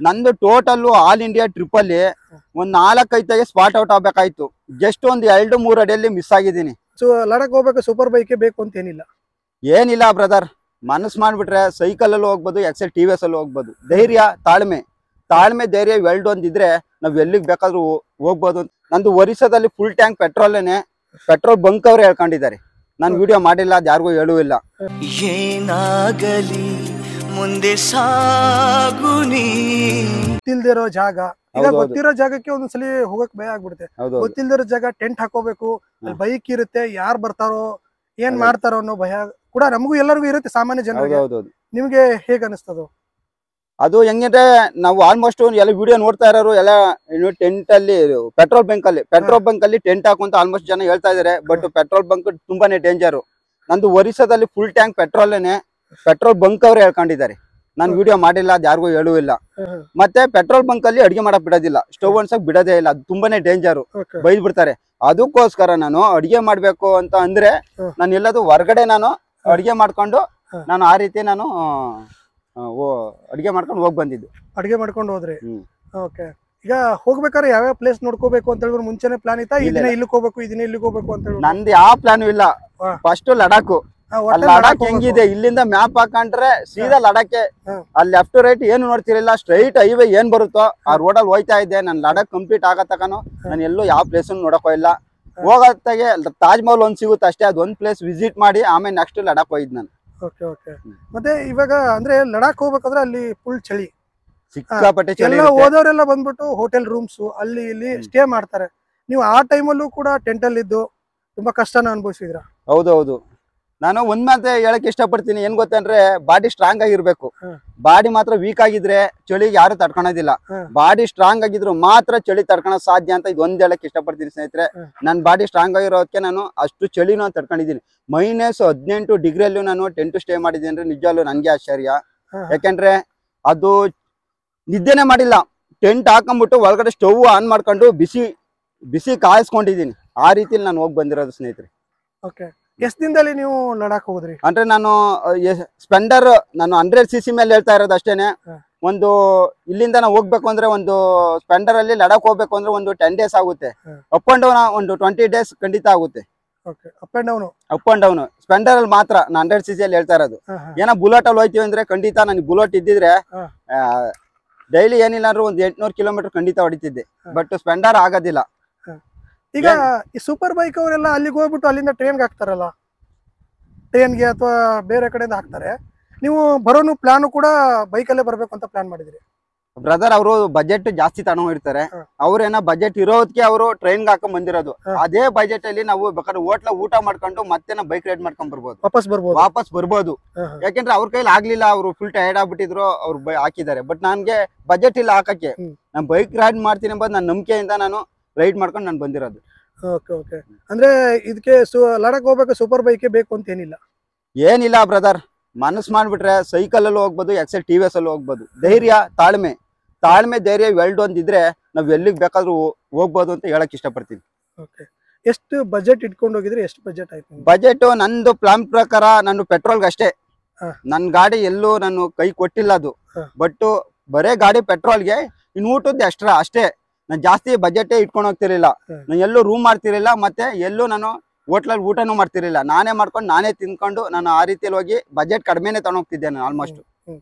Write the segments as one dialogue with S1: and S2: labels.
S1: ನಂದು total all India trip ಅಲ್ಲಿ ಒಂದ್ 4-5 ಸ್ಪಾಟ್ ಔಟ್ ಆಗ್ಬೇಕಾಯ್ತು. ಜಸ್ಟ್ ಒಂದ್ 2-3 ಅಡಿಯಲ್ಲಿ ಮಿಸ್ ಆಗಿದ್ದೀನಿ.
S2: ಸೊ ಲಡಾಖ್ ಹೋಗ್ಬೇಕು ಸೂಪರ್ ಬೈಕ್ ಬೇಕು ಅಂತ
S1: ಏನಿಲ್ಲ ಬ್ರದರ್, ಮನಸ್ ಮಾಡ್ಬಿಟ್ರೆ ಸೈಕಲ್ ಅಲ್ಲಿ ಹೋಗ್ಬೋದು, ಎಕ್ಸೆಲ್ ಟಿವಿಎಸ್ ಅಲ್ಲಿ ಹೋಗ್ಬೋದು. ಧೈರ್ಯ, ತಾಳ್ಮೆ ಧೈರ್ಯ ಒಂದಿದ್ರೆ ನಾವ್ ಎಲ್ಲಿಗ್ ಬೇಕಾದ್ರೂ ಹೋಗ್ಬೋದು. ನಂದು ಒರಿಸ್ಸಾದಲ್ಲಿ ಫುಲ್ ಟ್ಯಾಂಕ್ ಪೆಟ್ರೋಲ್ ಬಂಕ್ ಅವ್ರು ಹೇಳ್ಕೊಂಡಿದ್ದಾರೆ. ನಾನು ವಿಡಿಯೋ ಮಾಡಿಲ್ಲ, ಅದ್ ಯಾರಿಗೂ ಹೇಳುವಿಲ್ಲ.
S3: ಏನಾಗಲಿ ಮುಂದೆ ಸಾಗುನಿ
S2: ಗೊತ್ತಿಲ್ದಿರೋ ಜಾಗ, ಈಗ ಗೊತ್ತಿರೋ ಜಾಗಕ್ಕೆ ಒಂದ್ಸಲಿ ಹೋಗಕ್ ಭಯ ಆಗ್ಬಿಡುತ್ತೆ. ಗೊತ್ತಿಲ್ದಿರೋ ಜಾಗ ಟೆಂಟ್ ಹಾಕೋಬೇಕು, ಬೈಕ್ ಇರುತ್ತೆ, ಯಾರು ಬರ್ತಾರೋ ಏನ್ ಮಾಡ್ತಾರೋ ಅನ್ನೋ ಭಯ ಕೂಡ ನಮಗೂ ಎಲ್ಲರಿಗೂ ಇರುತ್ತೆ, ಸಾಮಾನ್ಯ ಜನರಿಗೆ. ನಿಮ್ಗೆ ಹೇಗ್ ಅನಿಸ್ತದ?
S1: ಅದು ಹೆಂಗಂದ್ರೆ ನಾವು ಆಲ್ಮೋಸ್ಟ್ ಎಲ್ಲ ವಿಡಿಯೋ ನೋಡ್ತಾ ಇರೋರು ಎಲ್ಲ ಟೆಂಟ್ ಅಲ್ಲಿ ಪೆಟ್ರೋಲ್ ಬಂಕ್ ಅಲ್ಲಿ ಟೆಂಟ್ ಹಾಕುವಂತ ಆಲ್ಮೋಸ್ಟ್ ಜನ ಹೇಳ್ತಾ ಇದಾರೆ. ಬಟ್ ಪೆಟ್ರೋಲ್ ಬಂಕ್ ತುಂಬಾನೇ ಡೇಂಜರ್. ನಂದು ಒರಿಸ್ಸಾದಲ್ಲಿ ಫುಲ್ ಟ್ಯಾಂಕ್ ಪೆಟ್ರೋಲ್ ಬಂಕ್ ಅವ್ರು ಹೇಳ್ಕೊಂಡಿದ್ದಾರೆ. ನಾನು ವಿಡಿಯೋ ಮಾಡಿಲ್ಲ, ಅದ್ ಯಾರಿಗೂ ಹೇಳುವಿಲ್ಲ. ಮತ್ತೆ ಪೆಟ್ರೋಲ್ ಬಂಕ್ ಅಲ್ಲಿ ಅಡಿಗೆ ಮಾಡಕ್ ಬಿಡೋದಿಲ್ಲ, ಸ್ಟವ್ ಅನ್ಸಕ್ ಬಿಡೋದೇ ಇಲ್ಲ. ಅದು ತುಂಬಾನೇ ಡೇಂಜರ್, ಬೈದ್ ಬಿಡ್ತಾರೆ. ಅದಕ್ಕೋಸ್ಕರ ನಾನು ಅಡಿಗೆ ಮಾಡ್ಬೇಕು ಅಂತ ಅಂದ್ರೆ ನಾನು ಎಲ್ಲದು ಹೊರಗಡೆ ನಾನು ಅಡಿಗೆ ಮಾಡ್ಕೊಂಡು ನಾನು ಆ ರೀತಿ ನಾನು ಅಡಿಗೆ ಮಾಡ್ಕೊಂಡು ಬಂದಿದ್ದು.
S2: ಅಡಿಗೆ ಮಾಡ್ಕೊಂಡು ಹೋದ್ರಿ? ಓಕೆ. ಈಗ ಹೋಗ್ಬೇಕಾದ್ರೆ ಯಾವ್ಯಾವ ಪ್ಲೇಸ್ ನೋಡ್ಕೋಬೇಕು ಅಂತ ಹೇಳಿದ್ರೆ ಮುಂಚೆನೆ ಪ್ಲಾನ್ ಇತ್ತಾ? ಇದನ್ನ ಇಲ್ಲಿಗೆ ಹೋಗ್ಬೇಕು, ಇದನ್ನ ಇಲ್ಲಿಗೆ ಹೋಗ್ಬೇಕು ಅಂತ ಹೇಳಿ?
S1: ನಂದು ಯಾವ ಪ್ಲಾನ್ ಇಲ್ಲ. ಫಸ್ಟ್ ಲಡಾಖ್ ಹೆಂಗಿದೆ, ಇಲ್ಲಿಂದ ಮ್ಯಾಪ್ ಹಾಕೊಂಡ್ರೆ ಸೀದಾ ಲಡಾಖ್. ಅಲ್ಲಿ ಲೆಫ್ಟ್ ರೈಟ್ ಏನು ನೋಡ್ತಿರ್ಲಿಲ್ಲ, ಸ್ಟ್ರೈಟ್ ಹೈವೇ ಏನ್ ಬರುತ್ತೋ ಆ ರೋಡಲ್ಲಿ ಹೋಯ್ತಾ ಇದ್ದೆ. ನಾನು ಲಡಾಖ್ ಕಂಪ್ಲೀಟ್ ಆಗತಕನು ನಾನು ಎಲ್ಲೂ ಯಾವ ಪ್ಲೇಸ್ ನೋಡಕ್ ಹೋಗಿಲ್ಲ. ಹೋಗತ್ತಾಗೆ ತಾಜ್ ಮಹಲ್ ಒಂದ್ ಸಿಗುತ್ತೆ ಅಷ್ಟೇ, ಅದೊಂದ್ ಪ್ಲೇಸ್ ವಿಸಿಟ್ ಮಾಡಿ ಆಮೇಲೆ ನೆಕ್ಸ್ಟ್ ಲಡಾಖ್ ಹೋಗಿದ್ ನಾನು.
S2: ಮತ್ತೆ ಇವಾಗ ಅಂದ್ರೆ ಲಡಾಖ್ ಹೋಗ್ಬೇಕಂದ್ರೆ ಅಲ್ಲಿ ಫುಲ್ ಚಳಿ,
S1: ಸಿಕ್ಕಾಪಟ್ಟೆ ಚಳಿ.
S2: ಹೋದವರೆಲ್ಲ ಬಂದ್ಬಿಟ್ಟು ಹೋಟೆಲ್ ರೂಮ್ಸ್ ಅಲ್ಲಿ ಇಲ್ಲಿ ಸ್ಟೇ ಮಾಡ್ತಾರೆ. ನೀವು ಆ ಟೈಮಲ್ಲೂ ಕೂಡ ಟೆಂಟ್ ಅಲ್ಲಿ ಇದ್ದು ತುಂಬಾ ಕಷ್ಟನ ಅನುಭವಿಸಿದ್ರ?
S1: ಹೌದೌದು. ನಾನು ಒಂದ್ ಮಾತ್ರ ಹೇಳಕ್ ಇಷ್ಟಪಡ್ತೀನಿ, ಏನ್ ಗೊತ್ತಂದ್ರೆ ಬಾಡಿ ಸ್ಟ್ರಾಂಗ್ ಆಗಿರ್ಬೇಕು. ಬಾಡಿ ಮಾತ್ರ ವೀಕ್ ಆಗಿದ್ರೆ ಚಳಿಗೆ ಯಾರು ತಡ್ಕೊಳೋದಿಲ್ಲ. ಬಾಡಿ ಸ್ಟ್ರಾಂಗ್ ಆಗಿದ್ರು ಮಾತ್ರ ಚಳಿ ತಡ್ಕೊಳಕ್ ಸಾಧ್ಯ ಅಂತ ಇದೊಂದ್ ಹೇಳಕ್ ಇಷ್ಟಪಡ್ತೀನಿ ಸ್ನೇಹಿತರೆ. ನನ್ ಬಾಡಿ ಸ್ಟ್ರಾಂಗ್ ಆಗಿರೋದಕ್ಕೆ ನಾನು ಅಷ್ಟು ಚಳಿನೂ ತಡ್ಕೊಂಡಿದ್ದೀನಿ. -18 ಡಿಗ್ರಿಯಲ್ಲೂ ನಾನು ಟೆಂಟ್ ಸ್ಟೇ ಮಾಡಿದ್ದೀನಿ ಅಂದ್ರೆ ನಿಜವಲ್ಲೂ ನನ್ಗೆ ಆಶ್ಚರ್ಯ. ಯಾಕಂದ್ರೆ ಅದು ನಿದ್ದೆನೆ ಮಾಡಿಲ್ಲ. ಟೆಂಟ್ ಹಾಕೊಂಡ್ಬಿಟ್ಟು ಒಳಗಡೆ ಸ್ಟವ್ ಆನ್ ಮಾಡ್ಕೊಂಡು ಬಿಸಿ ಕಾಯಿಸ್ಕೊಂಡಿದ್ದೀನಿ. ಆ ರೀತಿಲಿ ನಾನು ಹೋಗಿ ಬಂದಿರೋದು ಸ್ನೇಹಿತರೆ.
S2: ಎಷ್ಟು ದಿನದಲ್ಲಿ ನೀವು ಲಡಾಖ್ ಹೋದ್ರಿ?
S1: ಅಂದ್ರೆ ನಾನು ಸ್ಪೆಂಡರ್ ನಾನು 100cc ಮೇಲೆ ಹೇಳ್ತಾ ಇರೋದು ಅಷ್ಟೇನೆ. ಒಂದು ಇಲ್ಲಿಂದ ನಾವು ಹೋಗ್ಬೇಕು ಅಂದ್ರೆ ಒಂದು ಸ್ಪೆಂಡರ್ ಅಲ್ಲಿ ಲಡಾಖ್ ಹೋಗ್ಬೇಕು ಅಂದ್ರೆ ಒಂದು 10 days ಆಗುತ್ತೆ. ಅಪ್ ಅಂಡ್ ಡೌನ್ ಒಂದು 20 days ಖಂಡಿತ ಆಗುತ್ತೆ.
S2: ಅಪ್ ಅಂಡ್ ಡೌನ್
S1: ಸ್ಪೆಂಡರ್ ಅಲ್ಲಿ ಮಾತ್ರ ನಾನು 100cc ಅಲ್ಲಿ ಹೇಳ್ತಾ ಇರೋದು. ಏನೋ ಬುಲೆಟ್ ಅಲ್ಲಿ ಹೋಯ್ತೀವಿ ಅಂದ್ರೆ ಖಂಡಿತ ನನಗೆ ಬುಲೆಟ್ ಇದ್ದಿದ್ರೆ ಡೈಲಿ ಏನಿಲ್ಲ ಅಂದ್ರೆ ಒಂದು 800 ಕಿಲೋಮೀಟರ್ ಖಂಡಿತ ಹೊಡಿತಿದ್ದೆ. ಬಟ್ ಸ್ಪೆಂಡರ್ ಆಗೋದಿಲ್ಲ.
S2: ಈಗ ಈ ಸೂಪರ್ ಬೈಕ್ ಅವರೆಲ್ಲ ಅಲ್ಲಿಗೆ ಹೋಗ್ಬಿಟ್ಟು ಅಲ್ಲಿಂದ ಟ್ರೈನ್ಗೆ ಹಾಕ್ತಾರಲ್ಲ, ಟ್ರೈನ್ಗೆ ಅಥವಾ ಬೇರೆ ಕಡೆಯಿಂದ ಹಾಕ್ತಾರೆ. ನೀವು ಬರೋನು ಪ್ಲಾನು ಕೂಡ ಬೈಕಲ್ಲೇ ಬರ್ಬೇಕು ಅಂತ ಪ್ಲಾನ್ ಮಾಡಿದ್ರಿ?
S1: ಬ್ರದರ್ ಅವರು ಬಜೆಟ್ ಜಾಸ್ತಿ ತಗೊಂಡಿರ್ತಾರೆ. ಅವ್ರೇನ ಬಜೆಟ್ ಇರೋದಕ್ಕೆ ಅವರು ಟ್ರೈನ್ಗೆ ಹಾಕೊಂಡ್ ಬಂದಿರೋದು. ಅದೇ ಬಜೆಟ್ ಅಲ್ಲಿ ನಾವು ಬೇಕಾದ್ರೆ ಹೋಟ್ಲ ಊಟ ಮಾಡ್ಕೊಂಡು ಮತ್ತೆ ನಾವು ಬೈಕ್ ರೈಡ್ ಮಾಡ್ಕೊಂಡ್ ಬರ್ಬೋದು, ವಾಪಸ್ ಬರ್ಬೋದು. ಯಾಕೆಂದ್ರೆ ಅವ್ರ ಕೈಲಿ ಆಗ್ಲಿಲ್ಲ, ಅವರು ಫುಲ್ ಟೈರ್ಡ್ ಆಗ್ಬಿಟ್ಟಿದ್ರು, ಅವ್ರು ಹಾಕಿದ್ದಾರೆ. ಬಟ್ ನನ್ಗೆ ಬಜೆಟ್ ಇಲ್ಲ ಹಾಕಕ್ಕೆ. ನಾನು ಬೈಕ್ ರೈಡ್ ಮಾಡ್ತೀನಿ ಎಂಬುದು ನನ್ನ ನಂಬಿಕೆಯಿಂದ ನಾನು ರೈಡ್ ಮಾಡ್ಕೊಂಡು ನಾನು ಬಂದಿರೋದು.
S2: ಅಂದ್ರೆ ಇದಕ್ಕೆ ಲಡಾಖ್ ಹೋಗ್ಬೇಕು ಸೂಪರ್ ಬೈಕ್ ಬೇಕು ಅಂತ
S1: ಏನಿಲ್ಲ ಬ್ರದರ್, ಮನಸ್ ಮಾಡ್ಬಿಟ್ರೆ ಸೈಕಲ್ ಅಲ್ಲಿ ಹೋಗ್ಬೋದು, ಎಕ್ಸೆಲ್ ಟಿವಿಎಸ್ ಅಲ್ಲಿ ಹೋಗ್ಬೋದು. ಧೈರ್ಯ, ತಾಳ್ಮೆ ಧೈರ್ಯ ಒಂದಿದ್ರೆ ನಾವ್ ಎಲ್ಲಿಗ್ ಬೇಕಾದ್ರೂ ಹೋಗ್ಬೋದು ಅಂತ ಹೇಳಕ್ ಇಷ್ಟಪಡ್ತೀನಿ.
S2: ಎಷ್ಟು ಬಜೆಟ್ ಇಟ್ಕೊಂಡು ಹೋಗಿದ್ರೆ? ಎಷ್ಟು ಬಜೆಟ್ ಆಯ್ತು?
S1: ಬಜೆಟ್ ನಂದು ಪ್ಲಾನ್ ಪ್ರಕಾರ ನಾನು ಪೆಟ್ರೋಲ್ಗೆ ಅಷ್ಟೇ. ನನ್ ಗಾಡಿ ಎಲ್ಲೂ ನಾನು ಕೈ ಕೊಟ್ಟಿಲ್ಲ ಅದು. ಬಟ್ ಬರೇ ಗಾಡಿ ಪೆಟ್ರೋಲ್ಗೆ, ಇನ್ನು ಊಟದ್ದು ಎಕ್ಸ್ಟ್ರಾ ಅಷ್ಟೇ. ನಾನು ಜಾಸ್ತಿ ಬಜೆಟ್ ಇಟ್ಕೊಂಡು ಹೋಗ್ತಿರ್ಲಿಲ್ಲ. ನಾನು ಎಲ್ಲೂ ರೂಮ್ ಮಾಡ್ತಿರ್ಲಿಲ್ಲ, ಮತ್ತೆ ಎಲ್ಲೂ ನಾನು ಹೋಟ್ಲಲ್ಲಿ ಊಟನೂ ಮಾಡ್ತಿರ್ಲಿಲ್ಲ. ನಾನೇ ಮಾಡ್ಕೊಂಡು ನಾನೇ ತಿನ್ಕೊಂಡು ನಾನು ಆ ರೀತಿಯಲ್ಲಿ ಹೋಗಿ ಬಜೆಟ್ ಕಡಿಮೆನೆ ತಗೊಂಡೋಗ್ತಿದ್ದೆ ನಾನು ಆಲ್ಮೋಸ್ಟ್.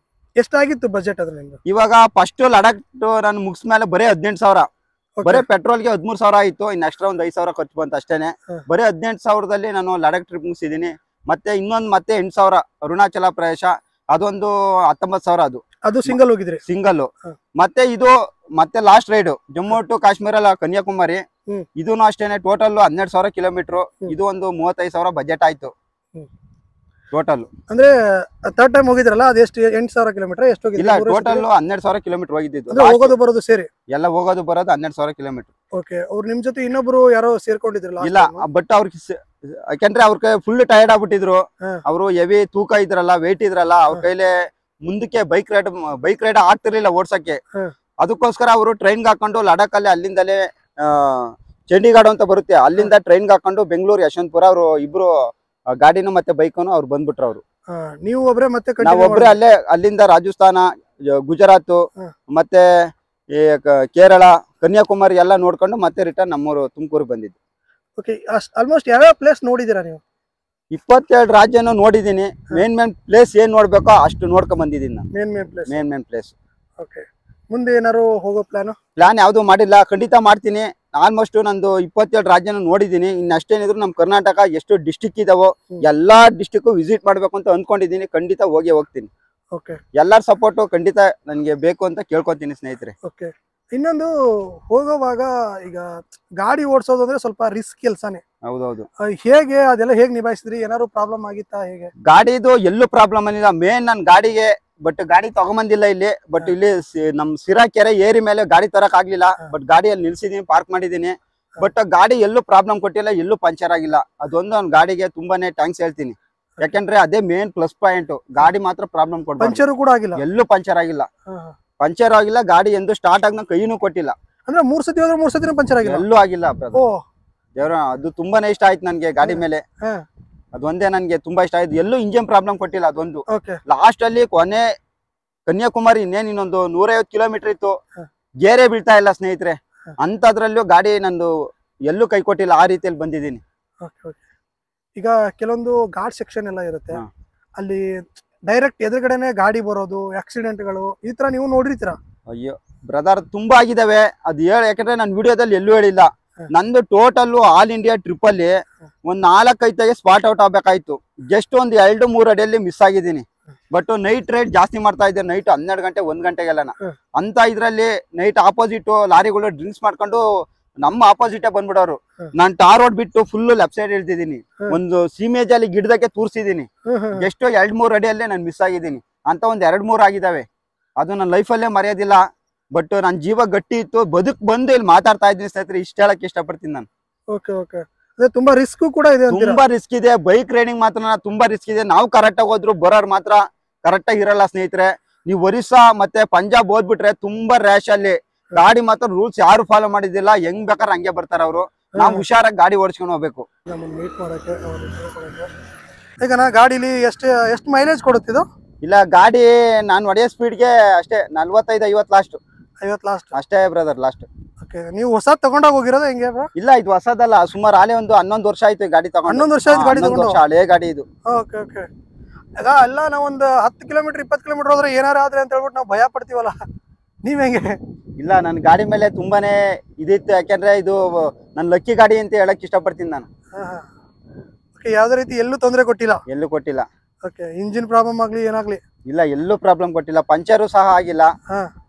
S2: ಎಷ್ಟಾಗಿತ್ತು ಬಜೆಟ್ ಅದ್ರಿಂದ?
S1: ಇವಾಗ ಫಸ್ಟ್ ಲಡಾಖ್ ನಾನು ಮುಗಿಸ್ಮೇಲೆ ಬರೀ 18,000, ಬರೀ ಪೆಟ್ರೋಲ್ಗೆ 13,000 ಆಯ್ತು. ಇನ್ನು ಎಕ್ಸ್ಟ್ರಾ ಒಂದು 5,000 ಖರ್ಚು ಬಂತು ಅಷ್ಟೇನೆ. ಬರೀ 18,000ದಲ್ಲಿ ನಾನು ಲಡಾಖ್ ಟ್ರಿಪ್ ಮುಗಿಸಿದೀನಿ. ಮತ್ತೆ ಇನ್ನೊಂದು ಮತ್ತೆ 8,000 ಅರುಣಾಚಲ ಪ್ರದೇಶ, ಅದೊಂದು 19,000. ಅದು
S2: ಸಿಂಗಲ್ ಹೋಗಿದ್ರಿ?
S1: ಸಿಂಗಲ್. ಮತ್ತೆ ಇದು ಮತ್ತೆ last ride Jammu to Kashmir Kanyakumari, ಇದೂ ಅಷ್ಟೇನೆ. Total 12,000 kilometre. ಇದು ಒಂದು 35,000 ಬಜೆಟ್ ಆಯ್ತು ಟೋಟಲ್.
S2: ಅಂದ್ರೆ ಥರ್ಡ್ ಟೈಮ್ ಹೋಗಿದ್ರಲ್ಲ, ಅದೆಷ್ಟು 8,000 ಕಿಲೋಮೀಟರ್ ಎಷ್ಟು ಹೋಗಿದ್ರಿ?
S1: ಇಲ್ಲ, ಟೋಟಲ್ 12,000 ಕಿಲೋಮೀಟರ್ ಹೋಗಿದ್ದು.
S2: ಹೋಗೋದು ಬರೋದು ಸೇರಿ
S1: ಎಲ್ಲ ಹೋಗೋದು ಬರೋದು 12,000 ಕಿಲೋಮೀಟರ್.
S2: ಓಕೆ. ಅವ್ರು ನಿಮ್ ಜೊತೆ ಇನ್ನೊಬ್ರು ಯಾರೋ ಸೇರ್ಕೊಂಡಿದ್ರಲ್ಲ?
S1: ಇಲ್ಲ, ಬಟ್ ಅವ್ರಿಗೆ ಯಾಕಂದ್ರೆ ಅವ್ರ ಫುಲ್ ಟೈರ್ಡ್ ಆಗ್ಬಿಟ್ಟಿದ್ರು. ಅವರು ಹೆವಿ ತೂಕ ಇದ್ರಲ್ಲ, ವೇಟ್ ಇದ್ರಲ್ಲ, ಅವ್ರ ಕೈಲಿ ಮುಂದಕ್ಕೆ ಬೈಕ್ ರೈಡ್ ಆಗ್ತಿರ್ಲಿಲ್ಲ ಓಡ್ಸಕ್ಕೆ. ಅದಕ್ಕೋಸ್ಕರ ಅವರು ಟ್ರೈನ್ಗೆ ಹಾಕೊಂಡು ಲಡಾಖ್ ಅಲ್ಲಿ ಅಲ್ಲಿಂದಲೇ ಚಂಡೀಗಢ ಅಂತ ಬರುತ್ತೆ, ಅಲ್ಲಿಂದ ಟ್ರೈನ್ಗೆ ಹಾಕೊಂಡು ಬೆಂಗಳೂರು ಯಶವಂತಪುರ ಅವರು ಇಬ್ರು ಗಾಡಿನೂ ಮತ್ತೆ ಬೈಕನ್ನು ಅವ್ರು ಬಂದ್ಬಿಟ್ರು. ಅವರು
S2: ನೀವು ಒಬ್ರೆ? ಮತ್ತೆ
S1: ನಾವು ಒಬ್ರೆ ಅಲ್ಲೇ ಅಲ್ಲಿಂದ ರಾಜಸ್ಥಾನ ಗುಜರಾತ್
S2: ಹ್ಮ್.
S1: ಮತ್ತೆ ಈ ಕೇರಳ, ಕನ್ಯಾಕುಮಾರಿ ಎಲ್ಲ ನೋಡ್ಕೊಂಡು ಮತ್ತೆ ರಿಟರ್ನ್ ನಮ್ಮೂರು ತುಮಕೂರು ಬಂದಿದ್ದು.
S2: ಓಕೆ, ಆಲ್ಮೋಸ್ಟ್ ಯಾವ್ಯಾವ ಪ್ಲೇಸ್ ನೋಡಿದೀರಾ ನೀವು?
S1: 27 ರಾಜ್ಯನೂ ನೋಡಿದೀನಿ. ಮೇನ್ ಪ್ಲೇಸ್ ಏನ್ ನೋಡ್ಬೇಕೋ ಅಷ್ಟು ನೋಡ್ಕೊಂಡ್ ಬಂದಿದ್ದೀನಿ ನಾನು. Main place.
S2: ಓಕೆ, ಮುಂದೆ ಏನಾರು ಹೋಗೋ
S1: ಪ್ಲಾನ್ ಯಾವ್ದು ಮಾಡಿಲ್ಲ, ಖಂಡಿತ ಮಾಡ್ತೀನಿ. ಆಲ್ಮೋಸ್ಟ್ ನಂದು 27 ರಾಜ್ಯನ ನೋಡಿದೀನಿ. ಇನ್ನಷ್ಟೇನಿದ್ರು ನಮ್ ಕರ್ನಾಟಕ ಎಷ್ಟು ಡಿಸ್ಟಿಕ್ ಇದಾವೋ ಎಲ್ಲಾ ಡಿಸ್ಟಿಕ್ ವಿಸಿಟ್ ಮಾಡ್ಬೇಕು ಅಂತ ಅಂದ್ಕೊಂಡಿದೀನಿ. ಖಂಡಿತ ಹೋಗ್ತೀನಿ. ಎಲ್ಲಾರ ಸಪೋರ್ಟ್ ಖಂಡಿತ ನನ್ಗೆ ಬೇಕು ಅಂತ ಕೇಳ್ಕೊತೀನಿ ಸ್ನೇಹಿತರೆ.
S2: ಓಕೆ, ಇನ್ನೊಂದು ಹೋಗೋವಾಗ ಈಗ ಗಾಡಿ ಓಡಿಸೋದು ಅಂದ್ರೆ ಸ್ವಲ್ಪ ರಿಸ್ಕ್ ಕೆಲ್ಸಾನೆ.
S1: ಹೌದೌದು.
S2: ಹೇಗೆ ಅದೆಲ್ಲ ಹೇಗ್ ನಿಭಾಯಿಸಿದ್ರಿ? ಏನಾದ್ರು ಪ್ರಾಬ್ಲಮ್ ಆಗಿತ್ತಾ? ಹೇಗೆ?
S1: ಗಾಡಿದು ಎಲ್ಲೂ ಪ್ರಾಬ್ಲಮ್ ಏನಿಲ್ಲ. ಮೇನ್ ನನ್ ಗಾಡಿಗೆ ಬಟ್ ಗಾಡಿ ತಗೊಂಬಂದಿಲ್ಲ ಇಲ್ಲಿ. ಬಟ್ ಇಲ್ಲಿ ನಮ್ ಸಿರಾಕೆರೆ ಏರಿ ಮೇಲೆ ಗಾಡಿ ತರಕ್ ಆಗ್ಲಿಲ್ಲ. ಬಟ್ ಗಾಡಿಯಲ್ಲಿ ನಿಲ್ಸಿದೀನಿ, ಪಾರ್ಕ್ ಮಾಡಿದೀನಿ. ಬಟ್ ಗಾಡಿ ಎಲ್ಲೂ ಪ್ರಾಬ್ಲಮ್ ಕೊಟ್ಟಿಲ್ಲ, ಎಲ್ಲೂ ಪಂಚರ್ ಆಗಿಲ್ಲ. ಅದೊಂದು ನನ್ ಗಾಡಿಗೆ ತುಂಬಾನೇ ಥ್ಯಾಂಕ್ಸ್ ಹೇಳ್ತೀನಿ. ಯಾಕಂದ್ರೆ ಅದೇ ಮೇನ್ ಪ್ಲಸ್ ಪಾಯಿಂಟ್. ಗಾಡಿ ಮಾತ್ರ ಪ್ರಾಬ್ಲಮ್ ಕೊಡ್ಬಾರ್ದು.
S2: ಪಂಚರ್ ಕೂಡ ಆಗಿಲ್ಲ?
S1: ಎಲ್ಲೂ ಪಂಚರ್ ಆಗಿಲ್ಲ. ಪಂಚರ್ ಆಗಿಲ್ಲ. ಗಾಡಿ ಎಂದು ಸ್ಟಾರ್ಟ್ ಆಗ ಕೈನೂ ಕೊಟ್ಟಿಲ್ಲ.
S2: ಅಂದ್ರೆ 3 ಸತಿ ಹೋದ್ರೆ 3 ಸತಿ ಪಂಚರ್ ಆಗಿಲ್ಲ?
S1: ಎಲ್ಲೂ ಆಗಿಲ್ಲ. ದೇವ್ರ, ಅದು ತುಂಬಾನೇ ಇಷ್ಟ ಆಯ್ತು ನನ್ಗೆ ಗಾಡಿ ಮೇಲೆ. ಅದೊಂದೇ ನನ್ಗೆ ತುಂಬಾ ಇಷ್ಟ ಆಯ್ತು. ಎಲ್ಲೂ ಇಂಜಿನ್ ಪ್ರಾಬ್ಲಮ್ ಕೊಟ್ಟಿಲ್ಲ. ಅದೊಂದು ಲಾಸ್ಟ್ ಅಲ್ಲಿ ಕೊನೆ ಕನ್ಯಾಕುಮಾರಿ ಇನ್ನೊಂದು 150 ಕಿಲೋಮೀಟರ್ ಇತ್ತು. ಗೇರೆ ಬೀಳ್ತಾ ಇಲ್ಲ ಸ್ನೇಹಿತರೆ. ಅಂತದ್ರಲ್ಲೂ ಗಾಡಿ ನಂದು ಎಲ್ಲೂ ಕೈ ಕೊಟ್ಟಿಲ್ಲ. ಆ ರೀತಿಯಲ್ಲಿ ಬಂದಿದ್ದೀನಿ.
S2: ಈಗ ಕೆಲವೊಂದು ಘಾಟ್ ಸೆಕ್ಷನ್ ಎಲ್ಲ ಇರುತ್ತೆ, ಅಲ್ಲಿ ಡೈರೆಕ್ಟ್ ಎದುರುಗಡೆನೆ ಗಾಡಿ ಬರೋದು, ಆಕ್ಸಿಡೆಂಟ್ಗಳು ಈ ತರ ನೀವು ನೋಡಿರ್ತೀರಾ?
S1: ಅಯ್ಯೋ ಬ್ರದರ್, ತುಂಬಾ ಆಗಿದಾವೆ. ಅದು ಯಾಕಂದ್ರೆ ನಾನು ವಿಡಿಯೋದಲ್ಲಿ ಎಲ್ಲೂ ಹೇಳಿಲ್ಲ. ನಂದು ಟೋಟಲ್ ಆಲ್ ಇಂಡಿಯಾ ಟ್ರಿಪ್ ಅಲ್ಲಿ ಒಂದ್ 4-5 ಸ್ಪಾಟ್ ಔಟ್ ಆಗ್ಬೇಕಾಯ್ತು. ಜಸ್ಟ್ ಒಂದ್ 2-3 ಅಡಿಯಲ್ಲಿ ಮಿಸ್ ಆಗಿದ್ದೀನಿ. ಬಟ್ ನೈಟ್ ರೈಡ್ ಜಾಸ್ತಿ ಮಾಡ್ತಾ ಇದ್ದೆ. ನೈಟ್ 12 ಗಂಟೆ 1 ಗಂಟೆಗೆಲ್ಲ ಅಂತ ಇದ್ರಲ್ಲಿ ನೈಟ್ ಆಪೋಸಿಟ್ ಲಾರಿಗಳು ಡ್ರಿಂಕ್ಸ್ ಮಾಡ್ಕೊಂಡು ನಮ್ಮ ಆಪೋಸಿಟ್ ಬಂದ್ಬಿಡೋರು. ನಾನ್ ಟಾರ್ ರೋಡ್ ಬಿಟ್ಟು ಫುಲ್ ಲೆಫ್ಟ್ ಸೈಡ್ ಇಳ್ತಿದ್ದೀನಿ. ಒಂದು ಸೀಮೇಜ್ ಅಲ್ಲಿ ಗಿಡದಕ್ಕೆ ತೂರ್ಸಿದೀನಿ. ಎಷ್ಟೋ 2-3 ಅಡಿಯಲ್ಲೇ ನಾನು ಮಿಸ್ ಆಗಿದ್ದೀನಿ. ಅಂತ ಒಂದ್ 2-3 ಆಗಿದಾವೆ. ಅದು ನನ್ನ ಲೈಫಲ್ಲೇ ಮರೆಯೋದಿಲ್ಲ. ಬಟ್ ನನ್ನ ಜೀವ ಗಟ್ಟಿ ಇತ್ತು. ಬದುಕ್ ಬಂದು ಇಲ್ಲಿ ಮಾತಾಡ್ತಾ ಇದ್ದೀನಿ ಸ್ನೇಹಿತರೆ. ಇಷ್ಟ ಹೇಳಕ್ ಇಷ್ಟಪಡ್ತೀನಿ ನಾನು.
S2: ತುಂಬಾ ರಿಸ್ಕ್ ಕೂಡ ಇದೆ.
S1: ತುಂಬಾ ರಿಸ್ಕ್ ಇದೆ. ಬೈಕ್ ರೈಡಿಂಗ್ ಮಾತ್ರ ತುಂಬಾ ರಿಸ್ಕ್ ಇದೆ. ನಾವು ಕರೆಕ್ಟ್ ಆಗಿ ಹೋದ್ರು ಬರೋರು ಮಾತ್ರ ಕರೆಕ್ಟ್ ಆಗಿ ಇರಲ್ಲ ಸ್ನೇಹಿತರೆ. ನೀವು ಒರಿಸ್ಸಾ ಮತ್ತೆ ಪಂಜಾಬ್ ಹೋದ್ಬಿಟ್ರೆ ತುಂಬಾ ರ್ಯಾಶ್ ಅಲ್ಲಿ. ಗಾಡಿ ಮಾತ್ರ ರೂಲ್ಸ್ ಯಾರು ಫಾಲೋ ಮಾಡಿದಿಲ್ಲ. ಹೆಂಗ್ ಬೇಕಾದ್ರೆ ಹಂಗೆ ಬರ್ತಾರ ಅವರು. ನಾವು ಹುಷಾರಾಗಿ ಗಾಡಿ ಓಡಿಸ್ಕೊಂಡು ಹೋಗ್ಬೇಕು.
S2: ಈಗ ನಾ ಗಾಡಿಲಿ ಎಷ್ಟು ಮೈಲೇಜ್ ಕೊಡುತ್ತಿದ್ದು?
S1: ಇಲ್ಲ, ಗಾಡಿ ನಾನು ಹೊಡೆಯೋ ಸ್ಪೀಡ್ಗೆ ಅಷ್ಟೇ 45-50 ಲಾಸ್ಟ್.
S2: 50 ಲಾಸ್ಟ್
S1: ಅಷ್ಟೇ ಬ್ರದರ್, ಲಾಸ್ಟ್.
S2: ನೀವು ಹೊಸ ತಗೊಂಡಾಗ ಹೋಗಿರೋದು ಹೆಂಗೆ?
S1: ಇಲ್ಲ, ಇದು ಹೊಸದಲ್ಲ. ಸುಮಾರು ಆಲೆ ಒಂದು 11 ವರ್ಷ ಆಯ್ತು ಗಾಡಿ ತಗೊಂಡು.
S2: 11 ವರ್ಷ ಆಯ್ತು ಗಾಡಿ ತಗೊಂಡು?
S1: ಹಳೆ ಗಾಡಿ ಇದು.
S2: ಈಗ ಅಲ್ಲ, ನಾವೊಂದು 10 ಕಿಲೋಮೀಟರ್ 20 ಕಿಲೋಮೀಟರ್ ಹೋದ್ರೆ ಏನಾರ ಆದ್ರೆ ಅಂತ ಹೇಳ್ಬಿಟ್ಟು ನಾವು ಭಯ ಪಡ್ತೀವಲ್ಲ, ನೀವ್ ಹೆಂಗೆ?
S1: ಇಲ್ಲ, ನನ್ನ ಗಾಡಿ ಮೇಲೆ ತುಂಬಾನೇ ಇದಿತ್ತು. ಯಾಕಂದ್ರೆ ಇದು ನನ್ನ ಲಕ್ಕಿ ಗಾಡಿ ಅಂತ ಹೇಳಕ್ ಇಷ್ಟಪಡ್ತೀನಿ ನಾನು.
S2: ಯಾವ್ದೇ ರೀತಿ ಎಲ್ಲೂ ತೊಂದರೆ ಕೊಟ್ಟಿಲ್ಲ?
S1: ಎಲ್ಲೂ ಕೊಟ್ಟಿಲ್ಲ.
S2: ಇಂಜಿನ್ ಪ್ರಾಬ್ಲಮ್ ಆಗ್ಲಿ ಏನಾಗ್ಲಿ?
S1: ಇಲ್ಲ, ಎಲ್ಲೂ ಪ್ರಾಬ್ಲಮ್ ಕೊಟ್ಟಿಲ್ಲ. ಪಂಚರು ಸಹ ಆಗಿಲ್ಲ.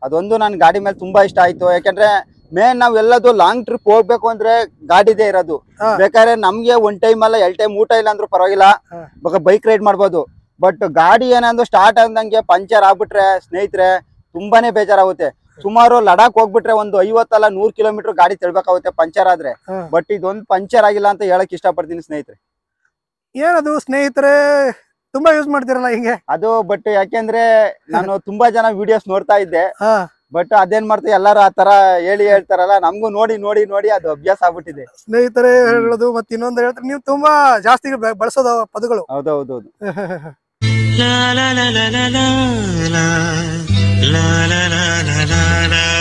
S1: ಅದೊಂದು ನನ್ನ ಗಾಡಿ ಮೇಲೆ ತುಂಬಾ ಇಷ್ಟ ಆಯ್ತು. ಯಾಕಂದ್ರೆ ಮೇನ್ ನಾವ್ ಎಲ್ಲದು ಲಾಂಗ್ ಟ್ರಿಪ್ ಹೋಗ್ಬೇಕು ಅಂದ್ರೆ ಗಾಡಿದೇ ಇರೋದು. ಬೇಕಾದ್ರೆ ನಮ್ಗೆ 1 ಟೈಮ್ ಅಲ್ಲ 2 ಟೈಮ್ ಊಟ ಇಲ್ಲ ಅಂದ್ರೂ ಪರವಾಗಿಲ್ಲ, ಬೈಕ್ ರೈಡ್ ಮಾಡ್ಬೋದು. ಬಟ್ ಗಾಡಿ ಏನಂದ್ರೆ ಸ್ಟಾರ್ಟ್ ಆದಂಗೆ ಪಂಚರ್ ಆಗ್ಬಿಟ್ರೆ ಸ್ನೇಹಿತರೆ ತುಂಬಾನೇ ಬೇಜಾರಾಗುತ್ತೆ. ಸುಮಾರು ಲಡಾಖ್ ಹೋಗ್ಬಿಟ್ರೆ ಒಂದು 50 ಅಲ್ಲ 100 ಕಿಲೋಮೀಟರ್ ಗಾಡಿ ತಿಳ್ಬೇಕಾಗುತ್ತೆ ಪಂಚರ್ ಆದ್ರೆ. ಬಟ್ ಇದೊಂದು ಪಂಚರ್ ಆಗಿಲ್ಲ ಅಂತ ಹೇಳಕ್ ಇಷ್ಟಪಡ್ತೀನಿ ಸ್ನೇಹಿತರೆ.
S2: ಏನದು ಸ್ನೇಹಿತರೆ ತುಂಬಾ ಯೂಸ್ ಮಾಡ್ತಿರಲ್ಲ ಹಿಂಗೆ? ಅದು
S1: ಬಟ್ ಯಾಕೆಂದ್ರೆ ನಾನು ತುಂಬಾ ಜನ ವಿಡಿಯೋಸ್ ನೋಡ್ತಾ ಇದ್ದೆ. ಬಟ್ ಅದೇನ್ ಮಾಡ್ತೀವಿ, ಎಲ್ಲಾರು ಆ ತರ ಹೇಳ್ತಾರಲ್ಲ, ನಮ್ಗೂ ನೋಡಿ ಅದು ಅಭ್ಯಾಸ ಆಗ್ಬಿಟ್ಟಿದೆ
S2: ಸ್ನೇಹಿತರೆ ಹೇಳೋದು. ಮತ್ತೆ ಇನ್ನೊಂದು ಹೇಳ್ತಾರೆ, ನೀವು ತುಂಬಾ ಜಾಸ್ತಿ ಬಳಸೋದು ಪದಗಳು.
S1: ಹೌದೌದು.
S3: la la la la la la la la la la la la